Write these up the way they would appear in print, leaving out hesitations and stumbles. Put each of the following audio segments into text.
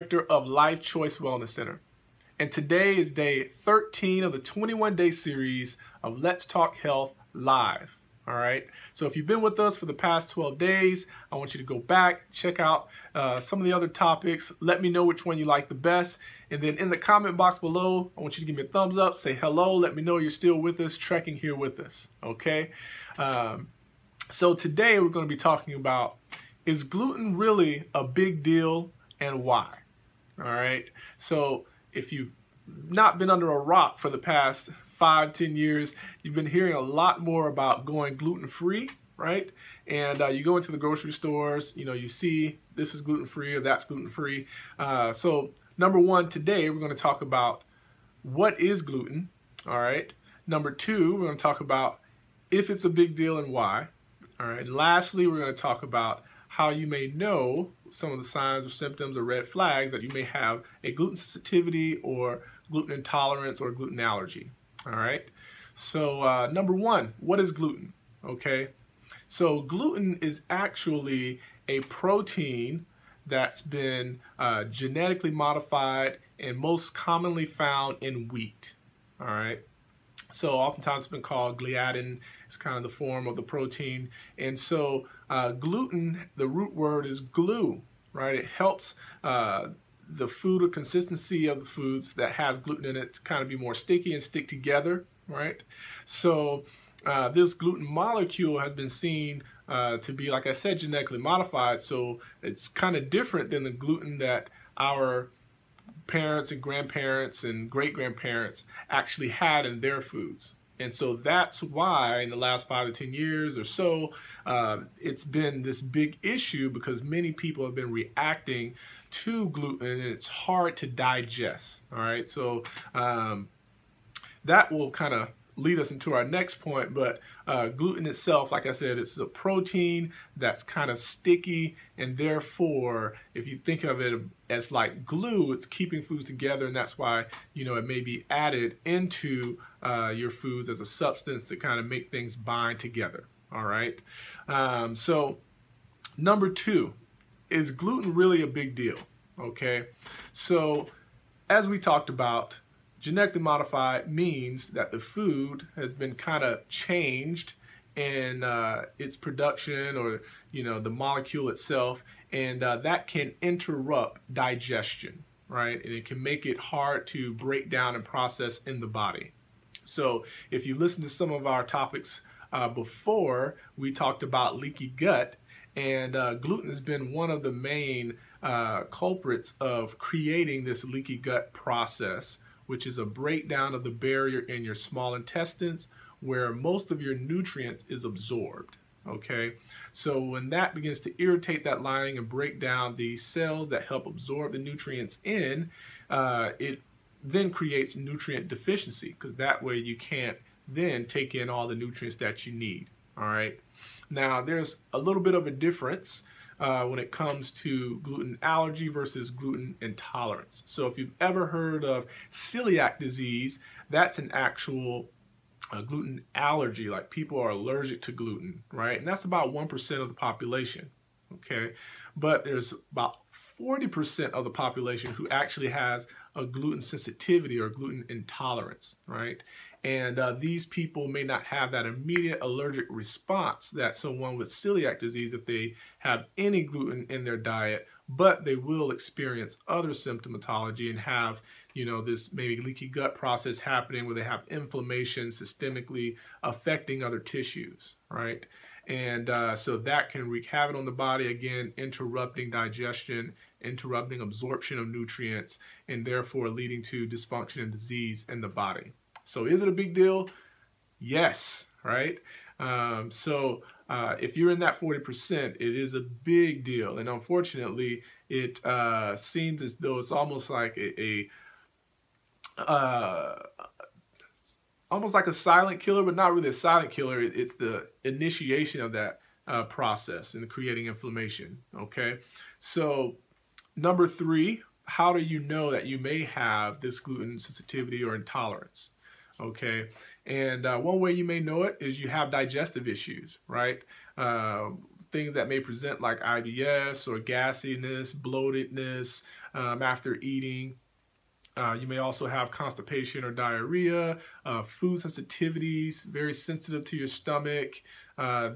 Director of Life Choice Wellness Center. And today is day 13 of the 21-day series of Let's Talk Health Live. All right. So if you've been with us for the past 12 days, I want you to go back, check out some of the other topics. Let me know which one you like the best. And then in the comment box below, I want you to give me a thumbs up, say hello, let me know you're still with us, trekking here with us. Okay. So today we're going to be talking about, is gluten really a big deal and why? All right. So if you've not been under a rock for the past 5-10 years, you've been hearing a lot more about going gluten-free, right? And you go into the grocery stores, you see this is gluten-free or that's gluten-free. So number one, today we're going to talk about what is gluten. All right. Number two, we're going to talk about if it's a big deal and why. All right. And lastly, we're going to talk about how you may know some of the signs or symptoms or red flags that you may have a gluten sensitivity or gluten intolerance or gluten allergy. All right. So number one, what is gluten? Okay. So gluten is actually a protein that's been genetically modified and most commonly found in wheat. All right. So oftentimes it's been called gliadin. It's kind of the form of the protein. And so gluten, the root word is glue, right? It helps the food or consistency of the foods that has gluten in it to kind of be more sticky and stick together, right? So this gluten molecule has been seen to be, like I said, genetically modified. So it's kind of different than the gluten that our parents and grandparents and great-grandparents actually had in their foods. And so that's why in the last 5 to 10 years or so, it's been this big issue because many people have been reacting to gluten and it's hard to digest. All right, so that will kind of lead us into our next point, but gluten itself, like I said, it's a protein that's kind of sticky, and therefore, if you think of it as like glue, it's keeping foods together, and that's why, it may be added into your foods as a substance to kind of make things bind together. All right. So number two, is gluten really a big deal? Okay. So as we talked about, genetically modified means that the food has been kind of changed in its production or, the molecule itself, and that can interrupt digestion, right? And it can make it hard to break down and process in the body. So if you listen to some of our topics before, we talked about leaky gut, and gluten has been one of the main culprits of creating this leaky gut process, which is a breakdown of the barrier in your small intestines where most of your nutrients is absorbed. Okay, so when that begins to irritate that lining and break down the cells that help absorb the nutrients in, it then creates nutrient deficiency, because that way you can't then take in all the nutrients that you need. All right, now there's a little bit of a difference when it comes to gluten allergy versus gluten intolerance. So if you've ever heard of celiac disease, that's an actual gluten allergy, like people are allergic to gluten, right? And that's about 1% of the population, okay? But there's about 40% of the population who actually has a gluten sensitivity or gluten intolerance, right? And these people may not have that immediate allergic response that someone with celiac disease if they have any gluten in their diet, but they will experience other symptomatology and have, this maybe leaky gut process happening where they have inflammation systemically affecting other tissues, right? And so that can wreak havoc on the body, again, interrupting digestion, interrupting absorption of nutrients, and therefore leading to dysfunction and disease in the body. So is it a big deal? Yes, right? If you're in that 40%, it is a big deal. And unfortunately, it seems as though it's almost like almost like a silent killer, but not really a silent killer. It's the initiation of that process and creating inflammation, okay? So number three, how do you know that you may have this gluten sensitivity or intolerance? Okay, and one way you may know it is you have digestive issues, right? Things that may present like IBS or gassiness, bloatedness, after eating. You may also have constipation or diarrhea, food sensitivities, very sensitive to your stomach.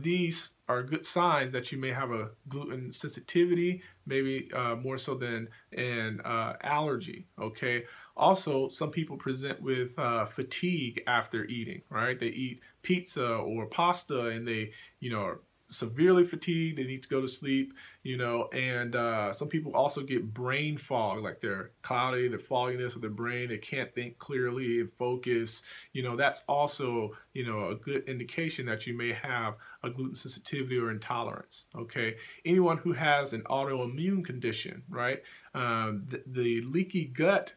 These are good signs that you may have a gluten sensitivity, maybe more so than an allergy, okay? Also, some people present with fatigue after eating, right? They eat pizza or pasta and they, are severely fatigued, they need to go to sleep, and some people also get brain fog, like they're cloudy, the fogginess of their brain, they can't think clearly and focus. That's also, a good indication that you may have a gluten sensitivity or intolerance, okay? Anyone who has an autoimmune condition, right? The leaky gut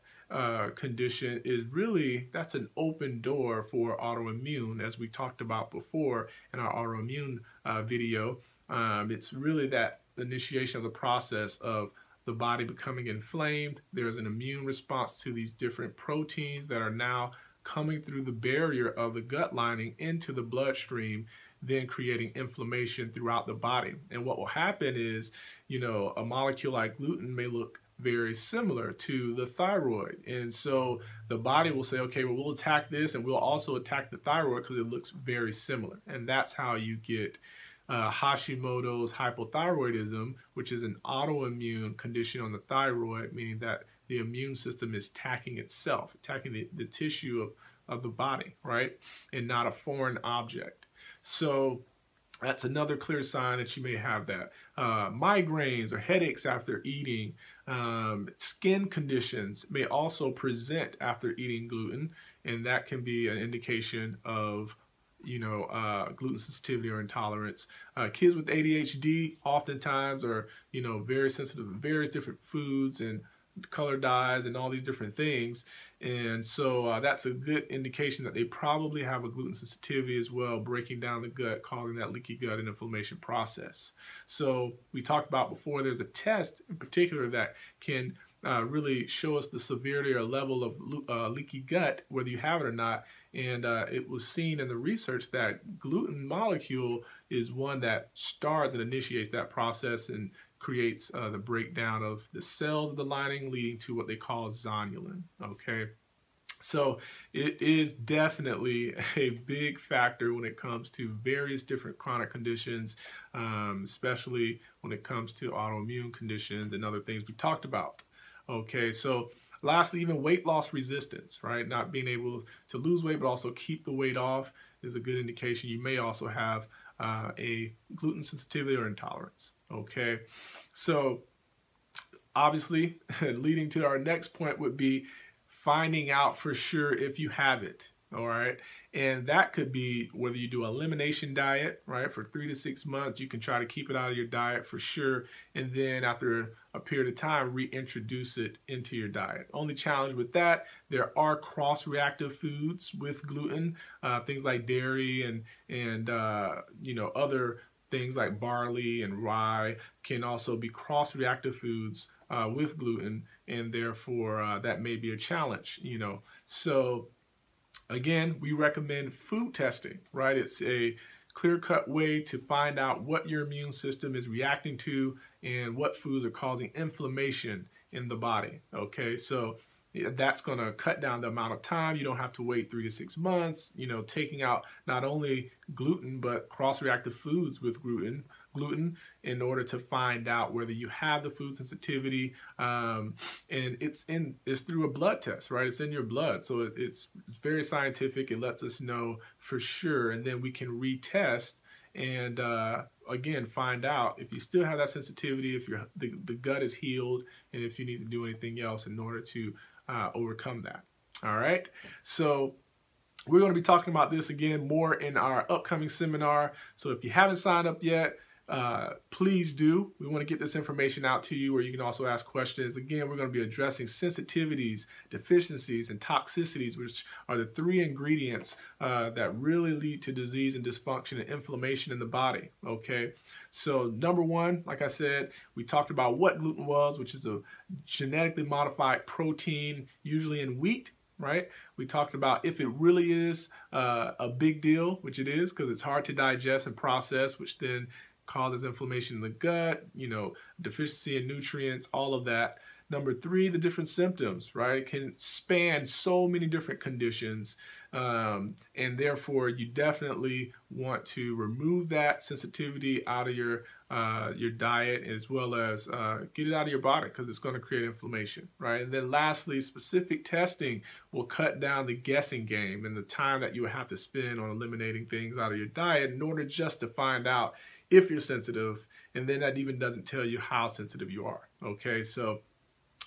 condition is really, that's an open door for autoimmune, as we talked about before in our autoimmune video. It's really that initiation of the process of the body becoming inflamed. There's an immune response to these different proteins that are now coming through the barrier of the gut lining into the bloodstream, then creating inflammation throughout the body. And what will happen is, a molecule like gluten may look very similar to the thyroid. And so the body will say, okay, well, we'll attack this and we'll also attack the thyroid because it looks very similar. And that's how you get Hashimoto's hypothyroidism, which is an autoimmune condition on the thyroid, meaning that the immune system is attacking itself, attacking the tissue of the body, right? And not a foreign object. So that's another clear sign that you may have that. Migraines or headaches after eating, skin conditions may also present after eating gluten, and that can be an indication of gluten sensitivity or intolerance. Kids with ADHD oftentimes are, very sensitive to various different foods and color dyes and all these different things. And so that's a good indication that they probably have a gluten sensitivity as well, breaking down the gut, causing that leaky gut and inflammation process. So we talked about before, there's a test in particular that can really show us the severity or level of leaky gut, whether you have it or not. And it was seen in the research that gluten molecule is one that starts and initiates that process and creates the breakdown of the cells of the lining, leading to what they call zonulin, okay? So it is definitely a big factor when it comes to various different chronic conditions, especially when it comes to autoimmune conditions and other things we talked about. Okay, so lastly, even weight loss resistance, right? Not being able to lose weight but also keep the weight off is a good indication you may also have a gluten sensitivity or intolerance. Okay, so obviously leading to our next point would be finding out for sure if you have it. All right, and that could be whether you do an elimination diet, right, for 3 to 6 months. You can try to keep it out of your diet for sure, and then after a period of time reintroduce it into your diet. Only challenge with that, there are cross-reactive foods with gluten, things like dairy and other things like barley and rye can also be cross-reactive foods with gluten, and therefore that may be a challenge. So again, we recommend food testing, right? It's a clear-cut way to find out what your immune system is reacting to and what foods are causing inflammation in the body, okay? So that's going to cut down the amount of time. You don't have to wait 3 to 6 months, taking out not only gluten, but cross-reactive foods with gluten in order to find out whether you have the food sensitivity. And it's through a blood test, right? It's in your blood. So it's very scientific. It lets us know for sure. And then we can retest and again, find out if you still have that sensitivity, if the gut is healed, and if you need to do anything else in order to overcome that. All right, so we're going to be talking about this again more in our upcoming seminar. So if you haven't signed up yet, please do. We want to get this information out to you where you can also ask questions. Again, we're going to be addressing sensitivities, deficiencies, and toxicities, which are the 3 ingredients that really lead to disease and dysfunction and inflammation in the body. Okay, so number 1, like I said, we talked about what gluten was, which is a genetically modified protein, usually in wheat. Right? We talked about if it really is a big deal, which it is, because it's hard to digest and process, which then causes inflammation in the gut, deficiency in nutrients, all of that. Number 3, the different symptoms, right? It can span so many different conditions, and therefore you definitely want to remove that sensitivity out of your diet, as well as get it out of your body, because it's going to create inflammation, right? And then lastly, specific testing will cut down the guessing game and the time that you would have to spend on eliminating things out of your diet in order just to find out if you're sensitive, and then that even doesn't tell you how sensitive you are, okay? So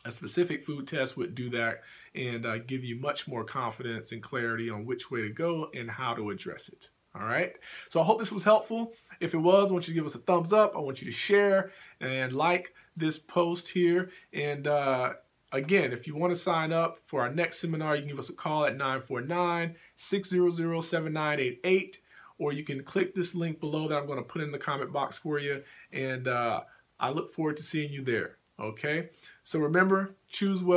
a specific food test would do that and give you much more confidence and clarity on which way to go and how to address it. All right. So I hope this was helpful. If it was, I want you to give us a thumbs up. I want you to share and like this post here. And again, if you want to sign up for our next seminar, you can give us a call at 949-600-7988, or you can click this link below that I'm going to put in the comment box for you. And I look forward to seeing you there. Okay. So remember, choose well.